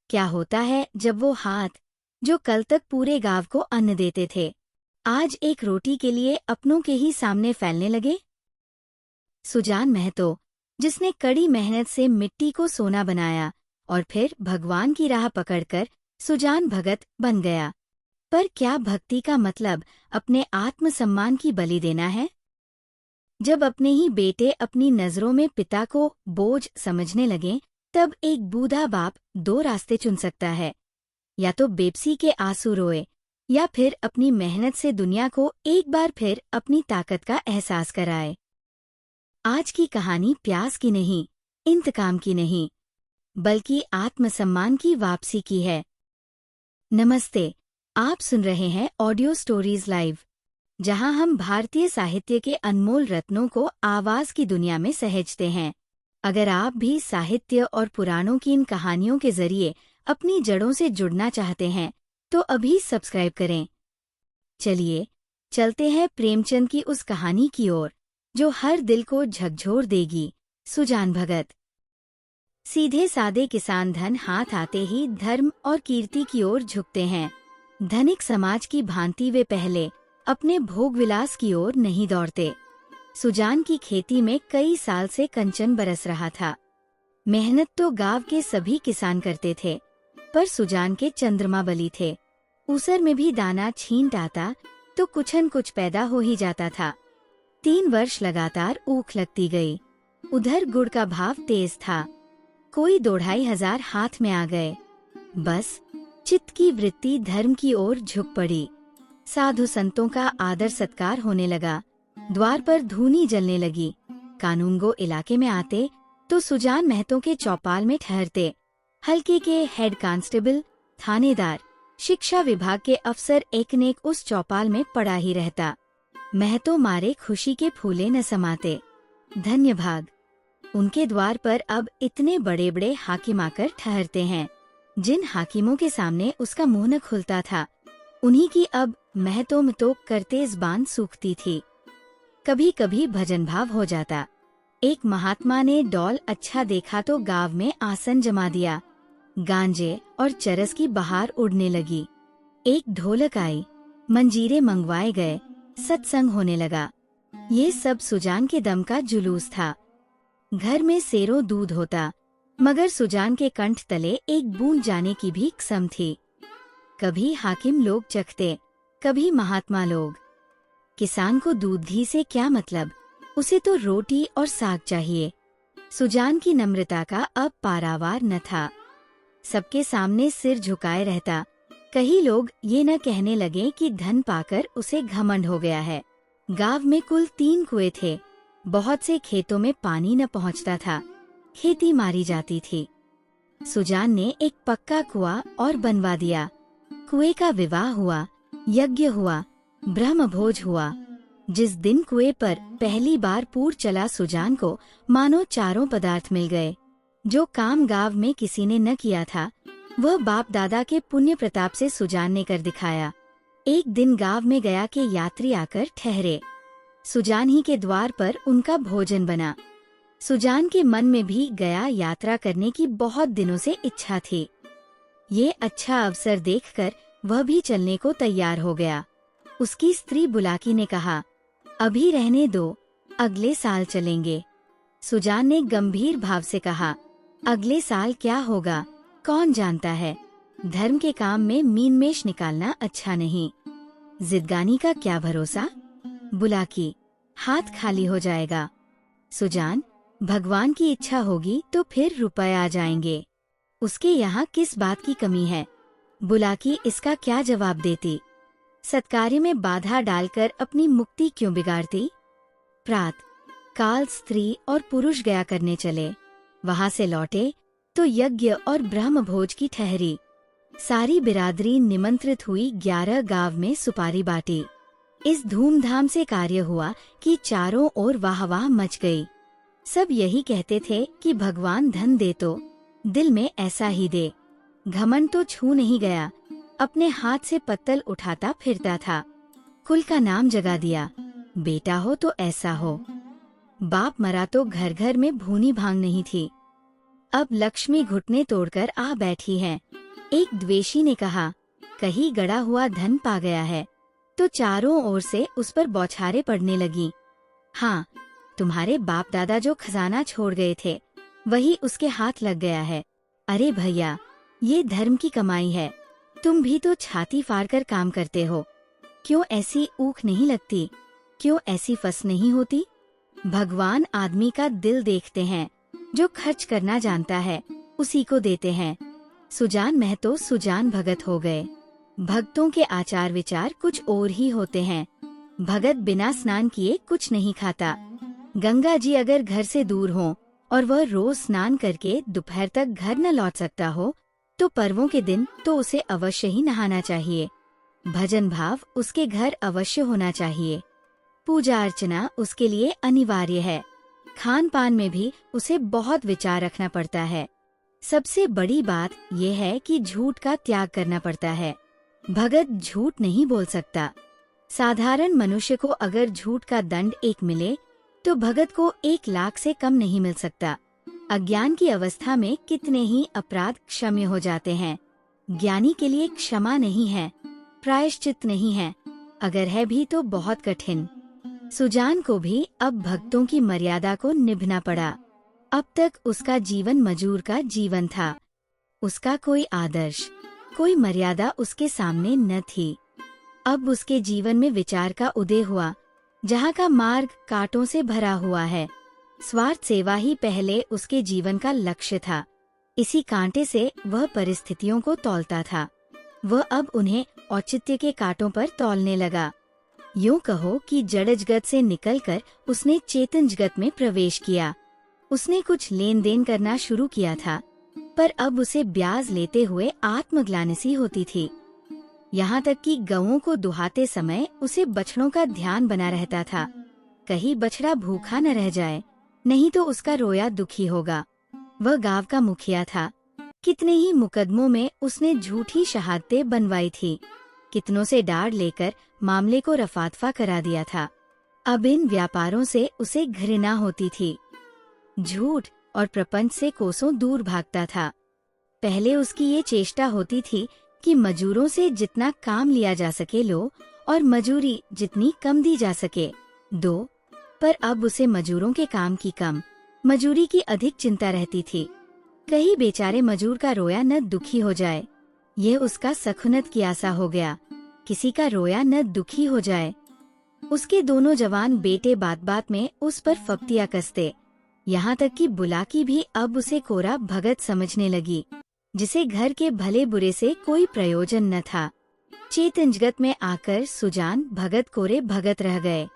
क्या होता है जब वो हाथ जो कल तक पूरे गांव को अन्न देते थे, आज एक रोटी के लिए अपनों के ही सामने फैलने लगे? सुजान महतो, जिसने कड़ी मेहनत से मिट्टी को सोना बनाया और फिर भगवान की राह पकड़कर सुजान भगत बन गया। पर क्या भक्ति का मतलब अपने आत्मसम्मान की बलि देना है? जब अपने ही बेटे अपनी नजरों में पिता को बोझ समझने लगें, तब एक बूढ़ा बाप दो रास्ते चुन सकता है। या तो बेबसी के आंसू रोए, या फिर अपनी मेहनत से दुनिया को एक बार फिर अपनी ताकत का एहसास कराए। आज की कहानी प्यास की नहीं, इंतकाम की नहीं, बल्कि आत्मसम्मान की वापसी की है। नमस्ते, आप सुन रहे हैं ऑडियो स्टोरीज लाइव, जहां हम भारतीय साहित्य के अनमोल रत्नों को आवाज की दुनिया में सहेजते हैं। अगर आप भी साहित्य और पुराणों की इन कहानियों के जरिए अपनी जड़ों से जुड़ना चाहते हैं, तो अभी सब्सक्राइब करें। चलिए, चलते हैं प्रेमचंद की उस कहानी की ओर जो हर दिल को झकझोर देगी। सुजान भगत। सीधे सादे किसान धन हाथ आते ही धर्म और कीर्ति की ओर झुकते हैं। धनिक समाज की भांति वे पहले अपने भोग विलास की ओर नहीं दौड़ते। सुजान की खेती में कई साल से कंचन बरस रहा था। मेहनत तो गांव के सभी किसान करते थे, पर सुजान के चंद्रमा बली थे। ऊसर में भी दाना छींट आता तो कुछन कुछ पैदा हो ही जाता था। 3 वर्ष लगातार ऊख लगती गई। उधर गुड़ का भाव तेज था। कोई 2-2.5 हाथ में आ गए। बस चित्त की वृत्ति धर्म की ओर झुक पड़ी। साधु संतों का आदर सत्कार होने लगा। द्वार पर धूनी जलने लगी। कानूनगो इलाके में आते तो सुजान महतो के चौपाल में ठहरते। हल्के के हेड कांस्टेबल, थानेदार, शिक्षा विभाग के अफसर एक न एक उस चौपाल में पड़ा ही रहता। महतो मारे खुशी के फूले न समाते। धन्य भाग, उनके द्वार पर अब इतने बड़े बड़े हाकिम आकर ठहरते हैं। जिन हाकिमों के सामने उसका मुंह न खुलता था, उन्हीं की अब महतो मतो करते ज़बान सूखती थी। कभी कभी भजन भाव हो जाता। एक महात्मा ने डौल अच्छा देखा तो गांव में आसन जमा दिया। गांजे और चरस की बहार उड़ने लगी। एक ढोलक आई, मंजीरे मंगवाए गए, सत्संग होने लगा। ये सब सुजान के दम का जुलूस था। घर में सेरों दूध होता, मगर सुजान के कंठ तले एक बूंद जाने की भी कसम थी। कभी हाकिम लोग चखते, कभी महात्मा लोग। किसान को दूध घी से क्या मतलब, उसे तो रोटी और साग चाहिए। सुजान की नम्रता का अब पारावार न था। सबके सामने सिर झुकाए रहता। कई लोग ये न कहने लगे कि धन पाकर उसे घमंड हो गया है। गांव में कुल 3 कुएं थे। बहुत से खेतों में पानी न पहुंचता था। खेती मारी जाती थी। सुजान ने एक पक्का कुआं और बनवा दिया। कुएं का विवाह हुआ, यज्ञ हुआ, ब्रह्म भोज हुआ। जिस दिन कुएं पर पहली बार पूर चला, सुजान को मानो चारों पदार्थ मिल गए। जो काम गांव में किसी ने न किया था, वह बाप दादा के पुण्य प्रताप से सुजान ने कर दिखाया। एक दिन गांव में गया के यात्री आकर ठहरे। सुजान ही के द्वार पर उनका भोजन बना। सुजान के मन में भी गया यात्रा करने की बहुत दिनों से इच्छा थी। ये अच्छा अवसर देखकर वह भी चलने को तैयार हो गया। उसकी स्त्री बुलाकी ने कहा, अभी रहने दो, अगले साल चलेंगे। सुजान ने गंभीर भाव से कहा, अगले साल क्या होगा कौन जानता है। धर्म के काम में मीनमेष निकालना अच्छा नहीं। जिदगानी का क्या भरोसा। बुलाकी, हाथ खाली हो जाएगा। सुजान, भगवान की इच्छा होगी तो फिर रुपए आ जाएंगे। उसके यहाँ किस बात की कमी है। बुलाकी इसका क्या जवाब देती। सत्कार्य में बाधा डालकर अपनी मुक्ति क्यों बिगाड़ती। प्रात काल स्त्री और पुरुष गया करने चले। वहां से लौटे तो यज्ञ और ब्रह्म भोज की ठहरी। सारी बिरादरी निमंत्रित हुई। 11 गांव में सुपारी बांटी। इस धूमधाम से कार्य हुआ कि चारों ओर वाहवाह मच गई। सब यही कहते थे कि भगवान धन दे तो दिल में ऐसा ही दे। घमंड तो छू नहीं गया, अपने हाथ से पत्तल उठाता फिरता था। कुल का नाम जगा दिया, बेटा हो तो ऐसा हो। बाप मरा तो घर घर में भूनी भांग नहीं थी। अब लक्ष्मी घुटने तोड़कर आ बैठी है। एक द्वेषी ने कहा, कहीं गड़ा हुआ धन पा गया है। तो चारों ओर से उस पर बौछारें पड़ने लगी। हाँ, तुम्हारे बाप दादा जो खजाना छोड़ गए थे वही उसके हाथ लग गया है। अरे भैया, ये धर्म की कमाई है, तुम भी तो छाती फाड़कर काम करते हो, क्यों ऐसी ऊख नहीं लगती, क्यों ऐसी फस नहीं होती? भगवान आदमी का दिल देखते हैं, जो खर्च करना जानता है उसी को देते हैं। सुजान महतो सुजान भगत हो गए। भक्तों के आचार विचार कुछ और ही होते हैं। भगत बिना स्नान किए कुछ नहीं खाता। गंगा जी अगर घर से दूर हो और वह रोज स्नान करके दोपहर तक घर न लौट सकता हो तो पर्वों के दिन तो उसे अवश्य ही नहाना चाहिए। भजन भाव उसके घर अवश्य होना चाहिए। पूजा अर्चना उसके लिए अनिवार्य है। खान पान में भी उसे बहुत विचार रखना पड़ता है। सबसे बड़ी बात यह है कि झूठ का त्याग करना पड़ता है। भगत झूठ नहीं बोल सकता। साधारण मनुष्य को अगर झूठ का दंड 1 मिले तो भगत को 1 लाख से कम नहीं मिल सकता। अज्ञान की अवस्था में कितने ही अपराध क्षम्य हो जाते हैं। ज्ञानी के लिए क्षमा नहीं है, प्रायश्चित नहीं है, अगर है भी तो बहुत कठिन। सुजान को भी अब भक्तों की मर्यादा को निभाना पड़ा। अब तक उसका जीवन मजूर का जीवन था। उसका कोई आदर्श, कोई मर्यादा उसके सामने न थी। अब उसके जीवन में विचार का उदय हुआ, जहाँ का मार्ग कांटों से भरा हुआ है। स्वार्थ सेवा ही पहले उसके जीवन का लक्ष्य था। इसी कांटे से वह परिस्थितियों को तौलता था। वह अब उन्हें औचित्य के कांटों पर तौलने लगा। यूं कहो कि जड़ जगत से निकलकर उसने चेतन जगत में प्रवेश किया। उसने कुछ लेन देन करना शुरू किया था, पर अब उसे ब्याज लेते हुए आत्मग्लानि सी होती थी। यहाँ तक कि गौओं को दुहाते समय उसे बछड़ों का ध्यान बना रहता था। कहीं बछड़ा भूखा न रह जाए, नहीं तो उसका रोया दुखी होगा। वह गांव का मुखिया था। कितने ही मुकदमों में उसने झूठी शहादतें बनवाई थी। कितनों से डाढ़ लेकर मामले को रफादफा करा दिया था। अब इन व्यापारों से उसे घृणा होती थी। झूठ और प्रपंच से कोसों दूर भागता था। पहले उसकी ये चेष्टा होती थी कि मजूरों से जितना काम लिया जा सके लो और मजूरी जितनी कम दी जा सके दो, पर अब उसे मजूरों के काम की कम, मजूरी की अधिक चिंता रहती थी। कहीं बेचारे मजूर का रोया न दुखी हो जाए, यह उसका सखुनत की आशा हो गया। किसी का रोया न दुखी हो जाए। उसके दोनों जवान बेटे बात बात में उस पर फप्तियां कसते, यहाँ तक कि बुलाकी भी अब उसे कोरा भगत समझने लगी, जिसे घर के भले बुरे से कोई प्रयोजन न था। चेतन जगत में आकर सुजान भगत कोरे भगत रह गए।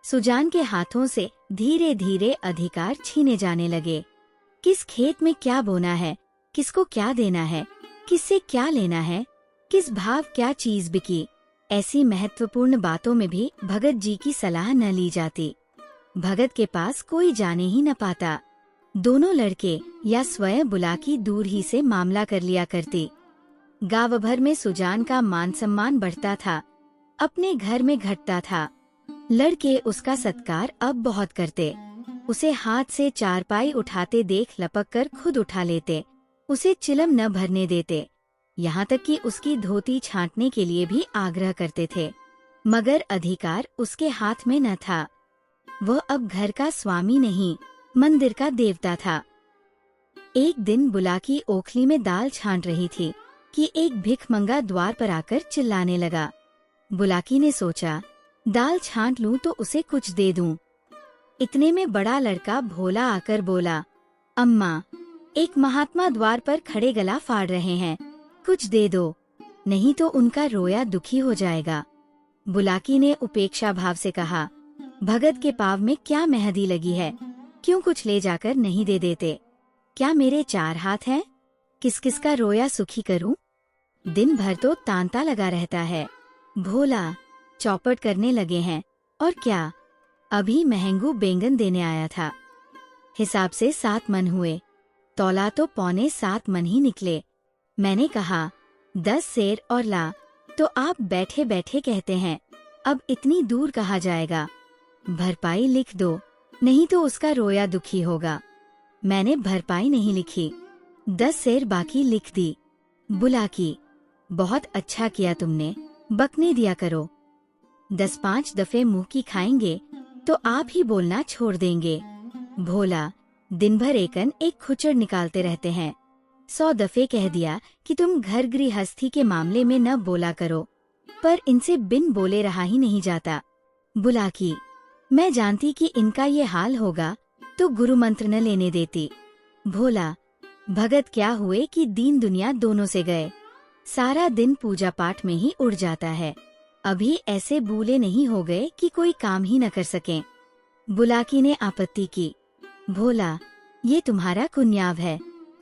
सुजान के हाथों से धीरे धीरे अधिकार छीने जाने लगे। किस खेत में क्या बोना है, किसको क्या देना है, किससे क्या लेना है, किस भाव क्या चीज बिकी, ऐसी महत्वपूर्ण बातों में भी भगत जी की सलाह न ली जाती। भगत के पास कोई जाने ही न पाता। दोनों लड़के या स्वयं बुलाकी दूर ही से मामला कर लिया करती। गांव भर में सुजान का मान सम्मान बढ़ता था, अपने घर में घटता था। लड़के उसका सत्कार अब बहुत करते। उसे हाथ से चारपाई उठाते देख लपक कर खुद उठा लेते। उसे चिलम न भरने देते, यहाँ तक कि उसकी धोती छांटने के लिए भी आग्रह करते थे। मगर अधिकार उसके हाथ में न था। वह अब घर का स्वामी नहीं, मंदिर का देवता था। एक दिन बुलाकी ओखली में दाल छांट रही थी कि एक भिखमंगा द्वार पर आकर चिल्लाने लगा। बुलाकी ने सोचा, दाल छांट लूं तो उसे कुछ दे दूं। इतने में बड़ा लड़का भोला आकर बोला, अम्मा, एक महात्मा द्वार पर खड़े गला फाड़ रहे हैं, कुछ दे दो, नहीं तो उनका रोया दुखी हो जाएगा। बुलाकी ने उपेक्षा भाव से कहा, भगत के पाव में क्या मेहंदी लगी है, क्यों कुछ ले जाकर नहीं दे देते? क्या मेरे 4 हाथ हैं? किस किस का रोया सुखी करूं? दिन भर तो तांता लगा रहता है। भोला, चौपट करने लगे हैं, और क्या, अभी महंगू बैंगन देने आया था। हिसाब से 7 मन हुए, तौला तो 6.25 मन ही निकले। मैंने कहा 10 सेर और ला, तो आप बैठे बैठे कहते हैं अब इतनी दूर कहा जाएगा। भरपाई लिख दो, नहीं तो उसका रोया दुखी होगा। मैंने भरपाई नहीं लिखी, 10 सेर बाकी लिख दी। बुलाकी, बहुत अच्छा किया तुमने, बकने दिया करो। 10-5 दफे मुंह की खाएंगे तो आप ही बोलना छोड़ देंगे। भोला, दिन भर एक खुचर निकालते रहते हैं। 100 दफे कह दिया कि तुम घर गृहस्थी के मामले में न बोला करो, पर इनसे बिन बोले रहा ही नहीं जाता। बुलाकी, मैं जानती कि इनका ये हाल होगा तो गुरु मंत्र न लेने देती। भोला, भगत क्या हुए कि दीन दुनिया दोनों से गए, सारा दिन पूजा पाठ में ही उड़ जाता है। अभी ऐसे बूले नहीं हो गए कि कोई काम ही न कर सकें। बुलाकी ने आपत्ति की। भोला, ये तुम्हारा कुन्याव है।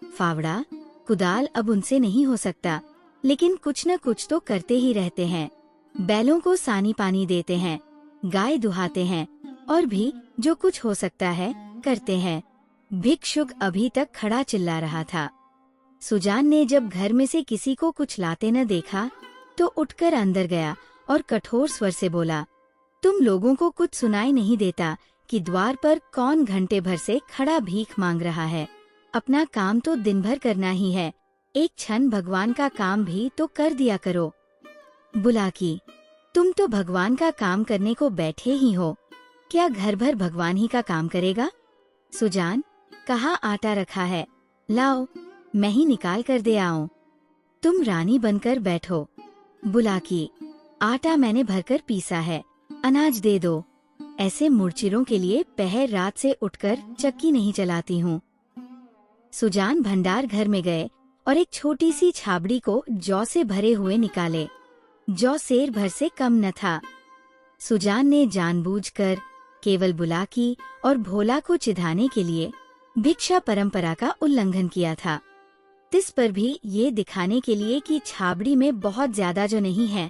फावड़ा, कुदाल अब उनसे नहीं हो सकता, लेकिन कुछ न कुछ तो करते ही रहते हैं। बैलों को सानी पानी देते हैं, गाय दुहाते हैं, और भी जो कुछ हो सकता है करते हैं। भिक्षुक अभी तक खड़ा चिल्ला रहा था। सुजान ने जब घर में से किसी को कुछ लाते न देखा तो उठकर अंदर गया और कठोर स्वर से बोला, तुम लोगों को कुछ सुनाई नहीं देता कि द्वार पर कौन घंटे भर से खड़ा भीख मांग रहा है। अपना काम तो दिन भर करना ही है, एक क्षण भगवान का काम भी तो कर दिया करो। बुलाकी, तुम तो भगवान का काम करने को बैठे ही हो, क्या घर भर भगवान ही का काम करेगा? सुजान, कहाँ आटा रखा है, लाओ, मैं ही निकाल कर दे आऊं। तुम रानी बनकर बैठो। बुलाकी, आटा मैंने भरकर पीसा है, अनाज दे दो। ऐसे मुर्चिरों के लिए पहर रात से उठकर चक्की नहीं चलाती हूँ। सुजान भंडार घर में गए और एक छोटी सी छाबड़ी को जौ से भरे हुए निकाले। जौ सेर भर से कम न था। सुजान ने जानबूझकर केवल बुलाकी और भोला को चिढ़ाने के लिए भिक्षा परंपरा का उल्लंघन किया था। तिस पर भी ये दिखाने के लिए कि छाबड़ी में बहुत ज्यादा जो नहीं है,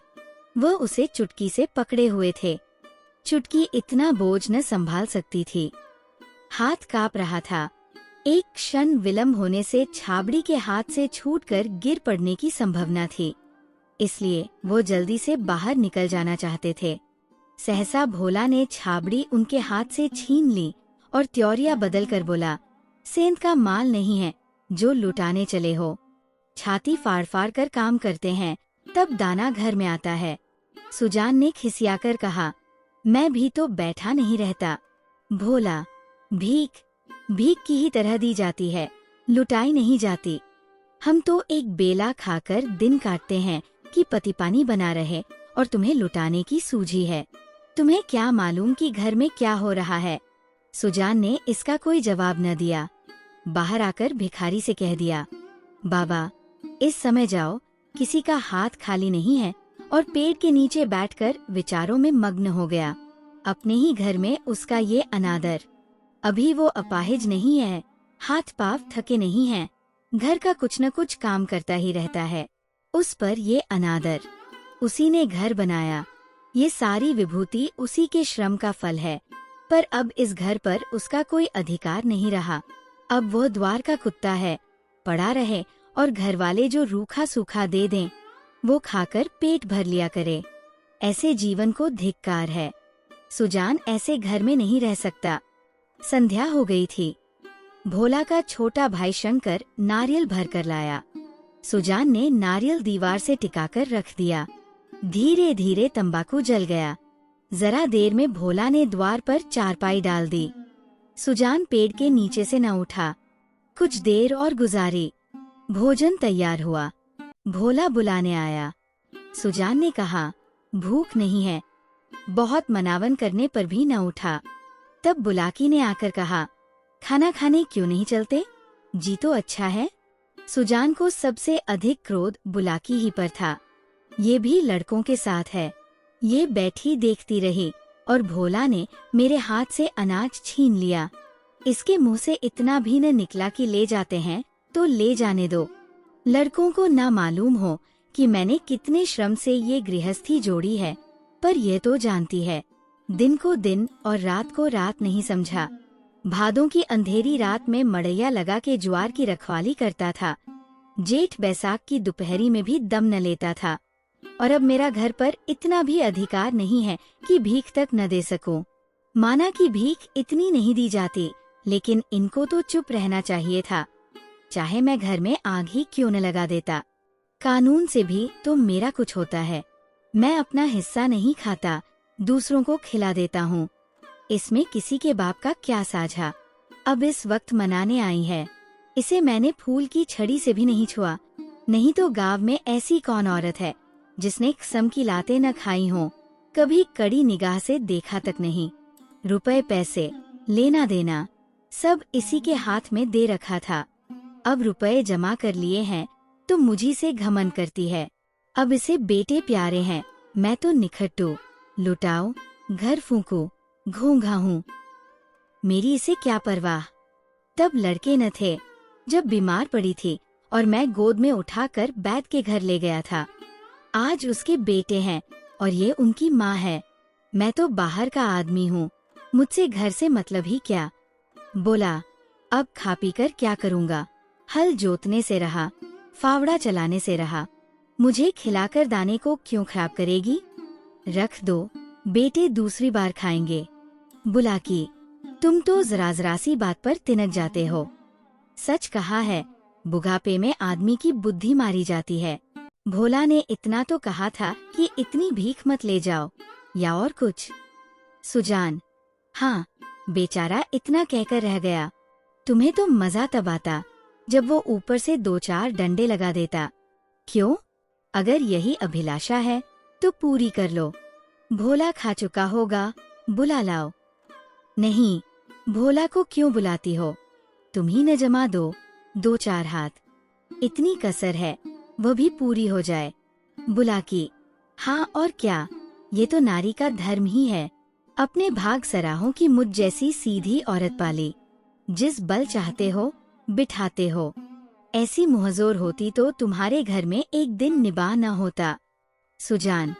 वह उसे चुटकी से पकड़े हुए थे। चुटकी इतना बोझ न संभाल सकती थी। हाथ कांप रहा था। एक क्षण विलंब होने से छाबड़ी के हाथ से छूटकर गिर पड़ने की संभावना थी, इसलिए वो जल्दी से बाहर निकल जाना चाहते थे। सहसा भोला ने छाबड़ी उनके हाथ से छीन ली और त्योरिया बदल कर बोला, सेंध का माल नहीं है जो लुटाने चले हो। छाती फाड़ फाड़ कर काम करते हैं, तब दाना घर में आता है। सुजान ने खिसियाकर कहा, मैं भी तो बैठा नहीं रहता। भोला, भीख भीख की ही तरह दी जाती है, लुटाई नहीं जाती। हम तो एक बेला खाकर दिन काटते हैं कि पति पानी बना रहे, और तुम्हें लुटाने की सूझी है। तुम्हें क्या मालूम कि घर में क्या हो रहा है? सुजान ने इसका कोई जवाब न दिया। बाहर आकर भिखारी से कह दिया, बाबा, इस समय जाओ, किसी का हाथ खाली नहीं है, और पेड़ के नीचे बैठकर विचारों में मग्न हो गया। अपने ही घर में उसका ये अनादर। अभी वो अपाहिज नहीं है, हाथ पांव थके नहीं हैं, घर का कुछ न कुछ काम करता ही रहता है। उस पर ये अनादर। उसी ने घर बनाया, ये सारी विभूति उसी के श्रम का फल है, पर अब इस घर पर उसका कोई अधिकार नहीं रहा। अब वह द्वार का कुत्ता है, पड़ा रहे और घर वाले जो रूखा सूखा दे दें वो खाकर पेट भर लिया करे। ऐसे जीवन को धिक्कार है। सुजान ऐसे घर में नहीं रह सकता। संध्या हो गई थी। भोला का छोटा भाई शंकर नारियल भर कर लाया। सुजान ने नारियल दीवार से टिकाकर रख दिया। धीरे धीरे तंबाकू जल गया। जरा देर में भोला ने द्वार पर चारपाई डाल दी। सुजान पेड़ के नीचे से न उठा। कुछ देर और गुजारी। भोजन तैयार हुआ। भोला बुलाने आया। सुजान ने कहा, भूख नहीं है। बहुत मनावन करने पर भी न उठा। तब बुलाकी ने आकर कहा, खाना खाने क्यों नहीं चलते? जी तो अच्छा है। सुजान को सबसे अधिक क्रोध बुलाकी ही पर था। ये भी लड़कों के साथ है। ये बैठी देखती रही और भोला ने मेरे हाथ से अनाज छीन लिया। इसके मुंह से इतना भी न निकला कि ले जाते हैं तो ले जाने दो। लड़कों को ना मालूम हो कि मैंने कितने श्रम से ये गृहस्थी जोड़ी है, पर ये तो जानती है, दिन को दिन और रात को रात नहीं समझा। भादों की अंधेरी रात में मड़ैया लगा के ज्वार की रखवाली करता था। जेठ बैसाख की दोपहरी में भी दम न लेता था। और अब मेरा घर पर इतना भी अधिकार नहीं है कि भीख तक न दे सकूं। माना कि भीख इतनी नहीं दी जाती, लेकिन इनको तो चुप रहना चाहिए था, चाहे मैं घर में आग ही क्यों न लगा देता। कानून से भी तो मेरा कुछ होता है। मैं अपना हिस्सा नहीं खाता, दूसरों को खिला देता हूँ। इसमें किसी के बाप का क्या साझा। अब इस वक्त मनाने आई है। इसे मैंने फूल की छड़ी से भी नहीं छुआ। नहीं तो गांव में ऐसी कौन औरत है जिसने कसम की लातें न खाई हों, कभी कड़ी निगाह से देखा तक नहीं। रुपए पैसे लेना देना सब इसी के हाथ में दे रखा था। अब रुपए जमा कर लिए हैं तो मुझी से घमंड करती है। अब इसे बेटे प्यारे हैं, मैं तो निखट्टू, लुटाओ, घर फूंकू, घोंघा हूँ। मेरी इसे क्या परवाह। तब लड़के न थे जब बीमार पड़ी थी और मैं गोद में उठाकर बैठ के घर ले गया था। आज उसके बेटे हैं और ये उनकी माँ है। मैं तो बाहर का आदमी हूँ, मुझसे घर से मतलब ही क्या। बोला, अब खा पी कर क्या करूँगा। हल जोतने से रहा, फावड़ा चलाने से रहा, मुझे खिलाकर दाने को क्यों खराब करेगी। रख दो, बेटे दूसरी बार खाएंगे। बुला की, तुम तो जरा सी बात पर तिनक जाते हो। सच कहा है, बुढ़ापे में आदमी की बुद्धि मारी जाती है। भोला ने इतना तो कहा था कि इतनी भीख मत ले जाओ, या और कुछ। सुजान, हाँ, बेचारा इतना कहकर रह गया। तुम्हें तो मजा तब आता जब वो ऊपर से 2-4 डंडे लगा देता। क्यों? अगर यही अभिलाषा है तो पूरी कर लो। भोला खा चुका होगा, बुला लाओ। नहीं, भोला को क्यों बुलाती हो? तुम ही न जमा दो 2-4 हाथ। इतनी कसर है, वह भी पूरी हो जाए। बुला की, हाँ और क्या, ये तो नारी का धर्म ही है। अपने भाग सराहों की मुझ जैसी सीधी औरत पाली। जिस बल चाहते हो बिठाते हो। ऐसी मुहजोर होती तो तुम्हारे घर में एक दिन निबाह न होता। सुजान,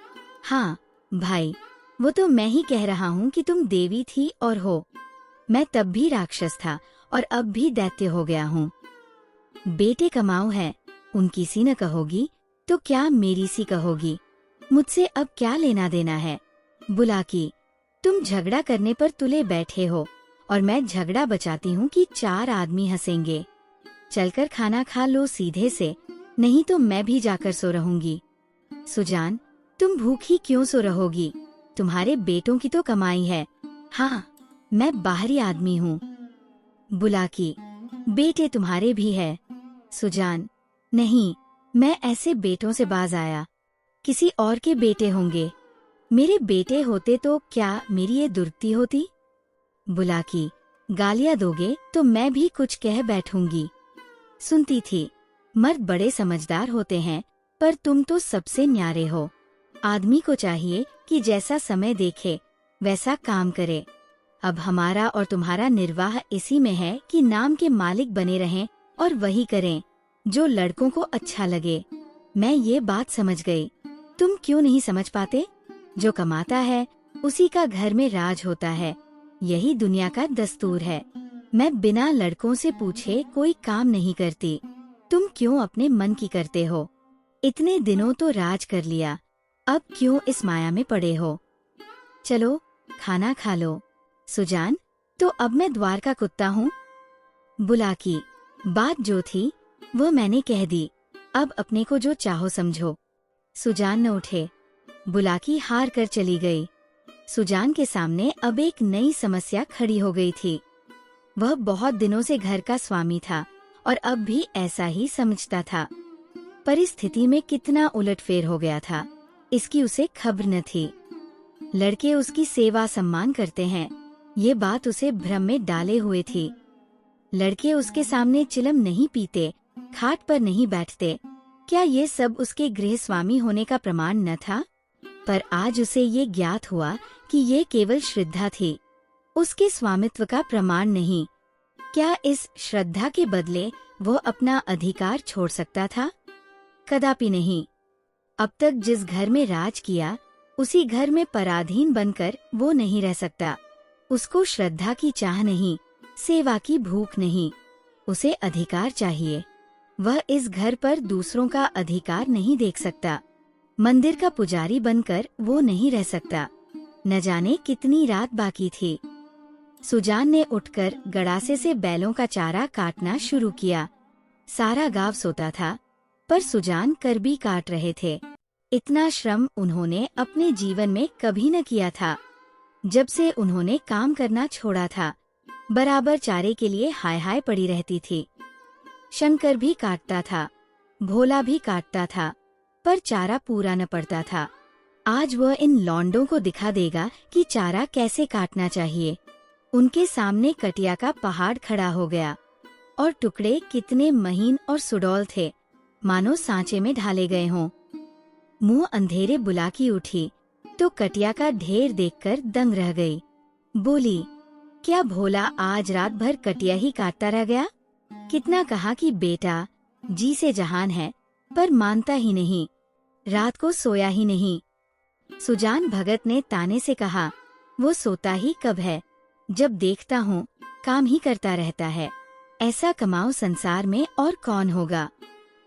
हाँ भाई, वो तो मैं ही कह रहा हूँ कि तुम देवी थी और हो। मैं तब भी राक्षस था और अब भी दैत्य हो गया हूँ। बेटे कमाऊ है, उनकी सी न कहोगी तो क्या मेरी सी कहोगी। मुझसे अब क्या लेना देना है। बुला की, तुम झगड़ा करने पर तुले बैठे हो और मैं झगड़ा बचाती हूँ कि 4 आदमी हंसेंगे। चलकर खाना खा लो सीधे से, नहीं तो मैं भी जाकर सो रहूंगी। सुजान, तुम भूखी क्यों सो रहोगी? तुम्हारे बेटों की तो कमाई है। हाँ, मैं बाहरी आदमी हूँ। बुला की, बेटे तुम्हारे भी है। सुजान, नहीं, मैं ऐसे बेटों से बाज आया। किसी और के बेटे होंगे। मेरे बेटे होते तो क्या मेरी ये दुर्गति होती? बुला की, गालियां दोगे तो मैं भी कुछ कह बैठूंगी। सुनती थी, मर्द बड़े समझदार होते हैं, पर तुम तो सबसे न्यारे हो। आदमी को चाहिए कि जैसा समय देखे वैसा काम करे। अब हमारा और तुम्हारा निर्वाह इसी में है कि नाम के मालिक बने रहें और वही करें जो लड़कों को अच्छा लगे। मैं ये बात समझ गई, तुम क्यों नहीं समझ पाते? जो कमाता है उसी का घर में राज होता है, यही दुनिया का दस्तूर है। मैं बिना लड़कों से पूछे कोई काम नहीं करती। तुम क्यों अपने मन की करते हो? इतने दिनों तो राज कर लिया, अब क्यों इस माया में पड़े हो? चलो खाना खा लो। सुजान, तो अब मैं द्वार का कुत्ता हूँ? बुला की, बात जो थी वो मैंने कह दी, अब अपने को जो चाहो समझो। सुजान न उठे। बुला की हार कर चली गई। सुजान के सामने अब एक नई समस्या खड़ी हो गई थी। वह बहुत दिनों से घर का स्वामी था और अब भी ऐसा ही समझता था। परिस्थिति में कितना उलटफेर हो गया था, इसकी उसे खबर न थी। लड़के उसकी सेवा सम्मान करते हैं, ये बात उसे भ्रम में डाले हुए थी। लड़के उसके सामने चिलम नहीं पीते, खाट पर नहीं बैठते। क्या ये सब उसके गृह स्वामी होने का प्रमाण न था? पर आज उसे ये ज्ञात हुआ कि ये केवल श्रद्धा थी, उसके स्वामित्व का प्रमाण नहीं। क्या इस श्रद्धा के बदले वो अपना अधिकार छोड़ सकता था? कदापि नहीं। अब तक जिस घर में राज किया, उसी घर में पराधीन बनकर वो नहीं रह सकता। उसको श्रद्धा की चाह नहीं, सेवा की भूख नहीं, उसे अधिकार चाहिए। वह इस घर पर दूसरों का अधिकार नहीं देख सकता। मंदिर का पुजारी बनकर वो नहीं रह सकता। न जाने कितनी रात बाकी थी। सुजान ने उठकर गड़ासे से बैलों का चारा काटना शुरू किया। सारा गांव सोता था, पर सुजान करबी काट रहे थे। इतना श्रम उन्होंने अपने जीवन में कभी न किया था। जब से उन्होंने काम करना छोड़ा था, बराबर चारे के लिए हाय हाय पड़ी रहती थी। शंकर भी काटता था, भोला भी काटता था, पर चारा पूरा न पड़ता था। आज वह इन लौंडों को दिखा देगा कि चारा कैसे काटना चाहिए। उनके सामने कटिया का पहाड़ खड़ा हो गया और टुकड़े कितने महीन और सुडौल थे, मानो सांचे में ढाले गए हों। मुंह अंधेरे बुलाकी उठी तो कटिया का ढेर देखकर दंग रह गई। बोली, क्या भोला आज रात भर कटिया ही काटता रह गया? कितना कहा कि बेटा जी से जहान है, पर मानता ही नहीं, रात को सोया ही नहीं। सुजान भगत ने ताने से कहा, वो सोता ही कब है, जब देखता हूँ काम ही करता रहता है। ऐसा कमाओ संसार में और कौन होगा।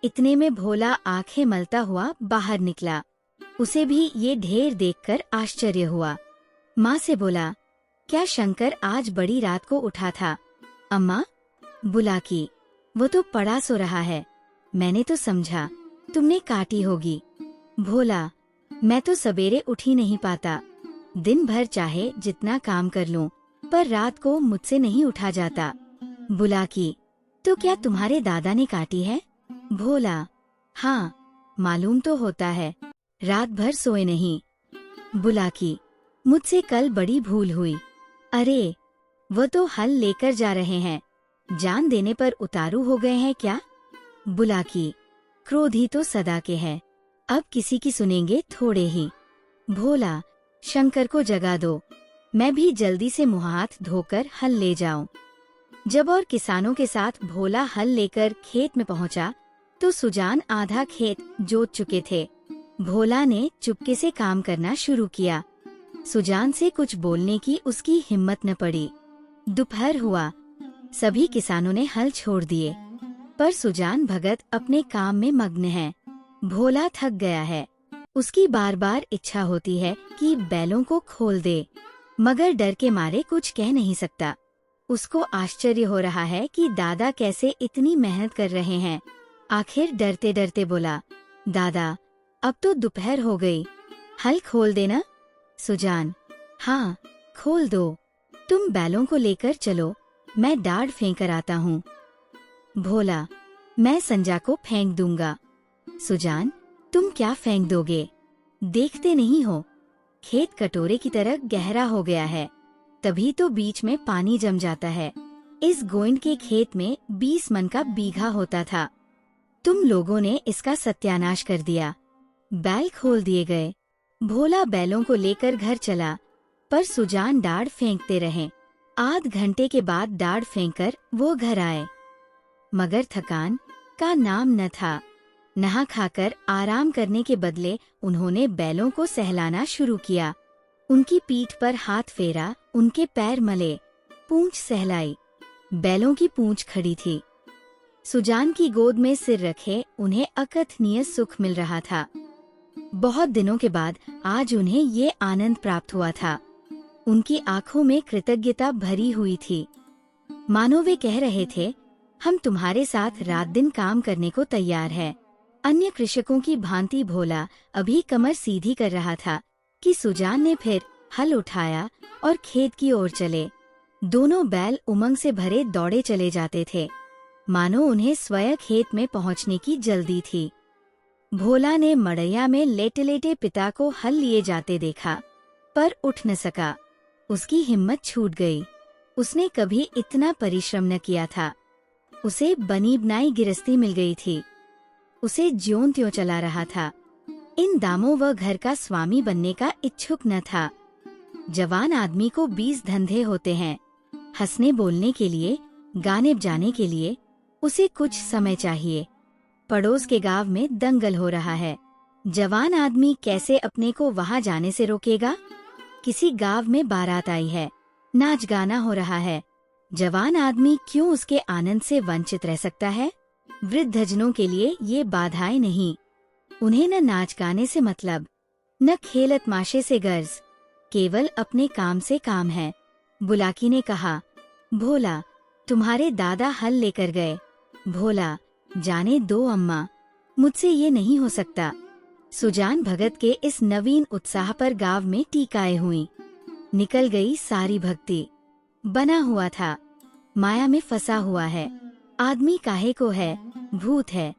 इतने में भोला आंखें मलता हुआ बाहर निकला। उसे भी ये ढेर देखकर आश्चर्य हुआ। माँ से बोला, क्या शंकर आज बड़ी रात को उठा था? अम्मा, बुलाकी, वो तो पड़ा सो रहा है। मैंने तो समझा तुमने काटी होगी। भोला, मैं तो सवेरे उठ ही नहीं पाता। दिन भर चाहे जितना काम कर लूं, पर रात को मुझसे नहीं उठा जाता। बुलाकी, तो क्या तुम्हारे दादा ने काटी है? भोला, हाँ, मालूम तो होता है, रात भर सोए नहीं। बुलाकी, मुझसे कल बड़ी भूल हुई। अरे, वो तो हल लेकर जा रहे हैं, जान देने पर उतारू हो गए हैं क्या? बुलाकी, क्रोधी तो सदा के है, अब किसी की सुनेंगे थोड़े ही। भोला, शंकर को जगा दो, मैं भी जल्दी से मुँह हाथ धोकर हल ले जाऊं। जब और किसानों के साथ भोला हल लेकर खेत में पहुंचा तो सुजान आधा खेत जोत चुके थे। भोला ने चुपके से काम करना शुरू किया। सुजान से कुछ बोलने की उसकी हिम्मत न पड़ी। दोपहर हुआ, सभी किसानों ने हल छोड़ दिए, पर सुजान भगत अपने काम में मग्न है। भोला थक गया है। उसकी बार बार इच्छा होती है कि बैलों को खोल दे, मगर डर के मारे कुछ कह नहीं सकता। उसको आश्चर्य हो रहा है कि दादा कैसे इतनी मेहनत कर रहे हैं। आखिर डरते डरते बोला, दादा, अब तो दोपहर हो गई, हल खोल देना। सुजान, हाँ, खोल दो। तुम बैलों को लेकर चलो, मैं डाढ़ फेंक कर आता हूँ। भोला, मैं संजा को फेंक दूंगा। सुजान, तुम क्या फेंक दोगे? देखते नहीं हो, खेत कटोरे की तरह गहरा हो गया है, तभी तो बीच में पानी जम जाता है। इस गोइंद के खेत में 20 मन का बीघा होता था। तुम लोगों ने इसका सत्यानाश कर दिया। बैल खोल दिए गए। भोला बैलों को लेकर घर चला, पर सुजान डाढ़ फेंकते रहे। आध घंटे के बाद डाढ़ फेंककर वो घर आए, मगर थकान का नाम न था। नहा खाकर आराम करने के बदले उन्होंने बैलों को सहलाना शुरू किया। उनकी पीठ पर हाथ फेरा, उनके पैर मले, पूंछ सहलाई। बैलों की पूंछ खड़ी थी। सुजान की गोद में सिर रखे उन्हें अकथनीय सुख मिल रहा था। बहुत दिनों के बाद आज उन्हें ये आनंद प्राप्त हुआ था। उनकी आंखों में कृतज्ञता भरी हुई थी, मानो वे कह रहे थे, हम तुम्हारे साथ रात दिन काम करने को तैयार है। अन्य कृषकों की भांति भोला अभी कमर सीधी कर रहा था कि सुजान ने फिर हल उठाया और खेत की ओर चले। दोनों बैल उमंग से भरे दौड़े चले जाते थे, मानो उन्हें स्वयं खेत में पहुंचने की जल्दी थी। भोला ने मड़ैया में लेटे लेटे पिता को हल लिए जाते देखा, पर उठ न सका। उसकी हिम्मत छूट गई। उसने कभी इतना परिश्रम न किया था। उसे बनी बनाई गिरस्ती मिल गई थी। उसे ज्यों त्यों चला रहा था। इन दामों वह घर का स्वामी बनने का इच्छुक न था। जवान आदमी को 20 धंधे होते हैं। हंसने बोलने के लिए, गाने बजाने के लिए उसे कुछ समय चाहिए। पड़ोस के गांव में दंगल हो रहा है। जवान आदमी कैसे अपने को वहां जाने से रोकेगा? किसी गांव में बारात आई है, नाच गाना हो रहा है। जवान आदमी क्यों उसके आनंद से वंचित रह सकता है? वृद्धजनों के लिए ये बाधाएं नहीं। उन्हें न नाच गाने से मतलब, न खेल तमाशे से गर्ज, केवल अपने काम से काम है। बुलाकी ने कहा, भोला, तुम्हारे दादा हल लेकर गए। भोला, जाने दो अम्मा, मुझसे ये नहीं हो सकता। सुजान भगत के इस नवीन उत्साह पर गांव में टीकाएं हुई। निकल गई सारी भक्ति। बना हुआ था, माया में फंसा हुआ है। आदमी काहे को है, भूत है।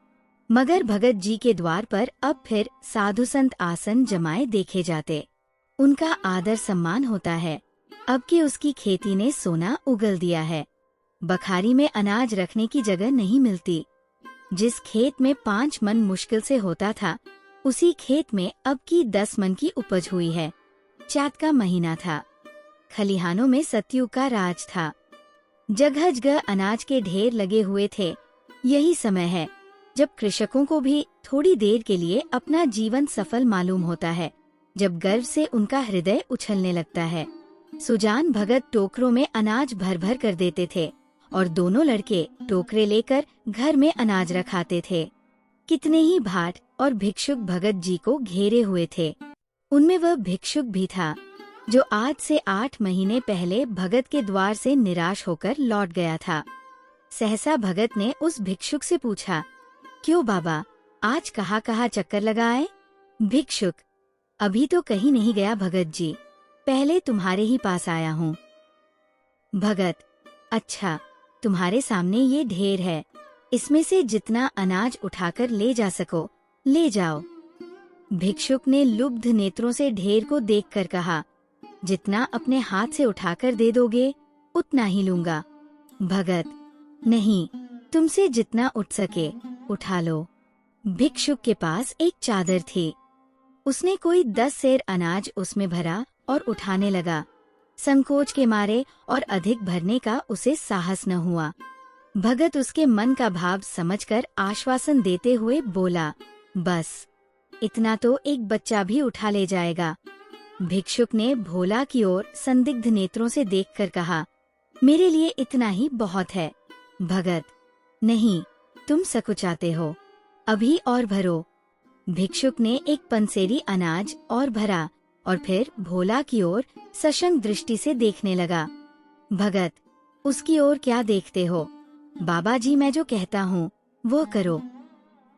मगर भगत जी के द्वार पर अब फिर साधु संत आसन जमाए देखे जाते। उनका आदर सम्मान होता है। अब कि उसकी खेती ने सोना उगल दिया है। बखारी में अनाज रखने की जगह नहीं मिलती। जिस खेत में 5 मन मुश्किल से होता था, उसी खेत में अब की 10 मन की उपज हुई है। चात का महीना था। खलिहानों में सत्युग का राज था। जगह जगह अनाज के ढेर लगे हुए थे। यही समय है जब कृषकों को भी थोड़ी देर के लिए अपना जीवन सफल मालूम होता है, जब गर्व से उनका हृदय उछलने लगता है। सुजान भगत टोकरों में अनाज भर भर कर देते थे और दोनों लड़के टोकरे लेकर घर में अनाज रखाते थे। कितने ही भाट और भिक्षुक भगत जी को घेरे हुए थे। उनमें वह भिक्षुक भी था जो आज से 8 महीने पहले भगत के द्वार से निराश होकर लौट गया था। सहसा भगत ने उस भिक्षुक से पूछा, क्यों बाबा, आज कहाँ चक्कर लगाए? भिक्षुक, अभी तो कहीं नहीं गया भगत जी, पहले तुम्हारे ही पास आया हूँ। भगत, अच्छा, तुम्हारे सामने ये ढेर है, इसमें से जितना अनाज उठाकर ले जा सको ले जाओ। भिक्षुक ने लुब्ध नेत्रों से ढेर को देखकर कहा, जितना अपने हाथ से उठाकर दे दोगे उतना ही लूंगा। भगत, नहीं, तुमसे जितना उठ सके उठा लो। भिक्षुक के पास एक चादर थी। उसने कोई 10 सेर अनाज उसमें भरा और उठाने लगा। संकोच के मारे और अधिक भरने का उसे साहस न हुआ। भगत उसके मन का भाव समझकर आश्वासन देते हुए बोला, बस इतना तो एक बच्चा भी उठा ले जाएगा। भिक्षुक ने भोला की ओर संदिग्ध नेत्रों से देखकर कहा, मेरे लिए इतना ही बहुत है। भगत, नहीं, तुम सकुचाते हो, अभी और भरो। भिक्षुक ने एक पंसेरी अनाज और भरा और फिर भोला की ओर सशंक दृष्टि से देखने लगा। भगत, उसकी ओर क्या देखते हो? बाबा जी, मैं जो कहता हूँ वो करो।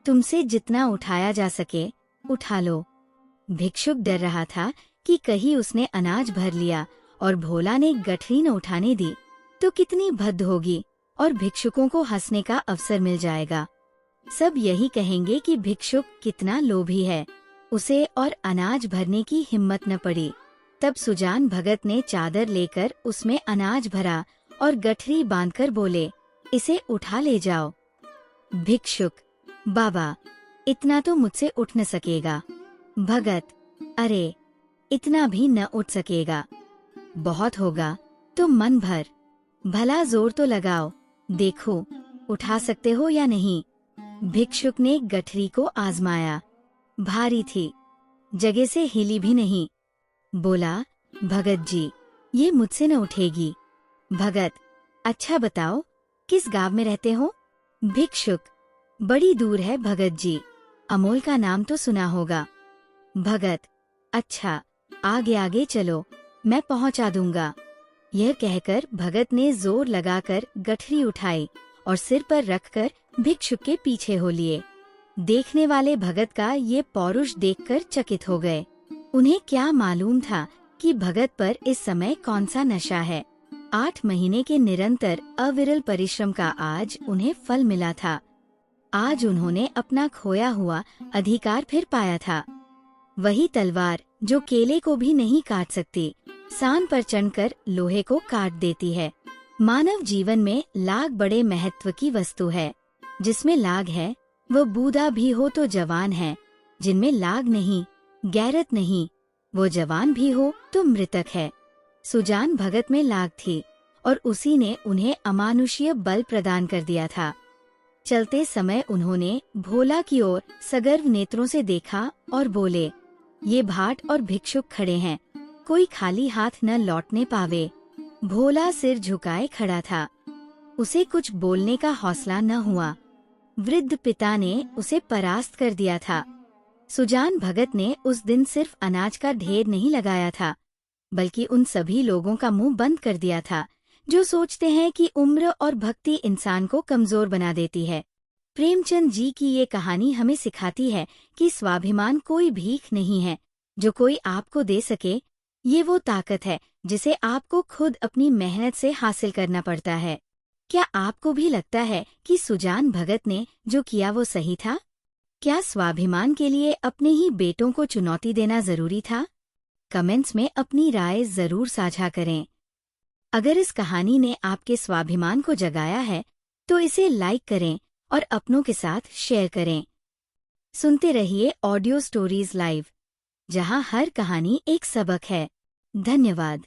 तुमसे जितना उठाया जा सके उठा लो। भिक्षुक डर रहा था कि कहीं उसने अनाज भर लिया और भोला ने गठरी न उठाने दी तो कितनी भद्द होगी और भिक्षुकों को हंसने का अवसर मिल जाएगा। सब यही कहेंगे कि भिक्षुक कितना लोभी है, उसे और अनाज भरने की हिम्मत न पड़ी। तब सुजान भगत ने चादर लेकर उसमें अनाज भरा और गठरी बांधकर बोले, इसे उठा ले जाओ। भिक्षुक, बाबा, इतना तो मुझसे उठ न सकेगा। भगत, अरे, इतना भी न उठ सकेगा। बहुत होगा तो मन भर, भला जोर तो लगाओ, देखो उठा सकते हो या नहीं। भिक्षुक ने गठरी को आजमाया, भारी थी, जगह से हिली भी नहीं। बोला, भगत जी, ये मुझसे न उठेगी। भगत, अच्छा बताओ, किस गांव में रहते हो? भिक्षुक, बड़ी दूर है भगत जी, अमोल का नाम तो सुना होगा। भगत, अच्छा, आगे आगे चलो, मैं पहुंचा दूंगा। यह कहकर भगत ने जोर लगाकर गठरी उठाई और सिर पर रखकर भिक्षुक के पीछे हो लिए। देखने वाले भगत का ये पौरुष देखकर चकित हो गए। उन्हें क्या मालूम था कि भगत पर इस समय कौन सा नशा है। 8 महीने के निरंतर अविरल परिश्रम का आज उन्हें फल मिला था। आज उन्होंने अपना खोया हुआ अधिकार फिर पाया था। वही तलवार जो केले को भी नहीं काट सकती, सान पर चढ़कर लोहे को काट देती है। मानव जीवन में लाग बड़े महत्व की वस्तु है। जिसमें लाग है वह बूढ़ा भी हो तो जवान है, जिनमें लाग नहीं, गैरत नहीं, वो जवान भी हो तो मृतक है। सुजान भगत में लाग थी और उसी ने उन्हें अमानुषीय बल प्रदान कर दिया था। चलते समय उन्होंने भोला की ओर सगर्व नेत्रों से देखा और बोले, ये भाट और भिक्षुक खड़े हैं, कोई खाली हाथ न लौटने पावे। भोला सिर झुकाए खड़ा था, उसे कुछ बोलने का हौसला न हुआ। वृद्ध पिता ने उसे परास्त कर दिया था। सुजान भगत ने उस दिन सिर्फ अनाज का ढेर नहीं लगाया था, बल्कि उन सभी लोगों का मुंह बंद कर दिया था जो सोचते हैं कि उम्र और भक्ति इंसान को कमजोर बना देती है। प्रेमचंद जी की ये कहानी हमें सिखाती है कि स्वाभिमान कोई भीख नहीं है जो कोई आपको दे सके, ये वो ताकत है जिसे आपको खुद अपनी मेहनत से हासिल करना पड़ता है। क्या आपको भी लगता है कि सुजान भगत ने जो किया वो सही था? क्या स्वाभिमान के लिए अपने ही बेटों को चुनौती देना जरूरी था? कमेंट्स में अपनी राय जरूर साझा करें। अगर इस कहानी ने आपके स्वाभिमान को जगाया है तो इसे लाइक करें और अपनों के साथ शेयर करें। सुनते रहिए ऑडियो स्टोरीज लाइव, जहां हर कहानी एक सबक है। धन्यवाद।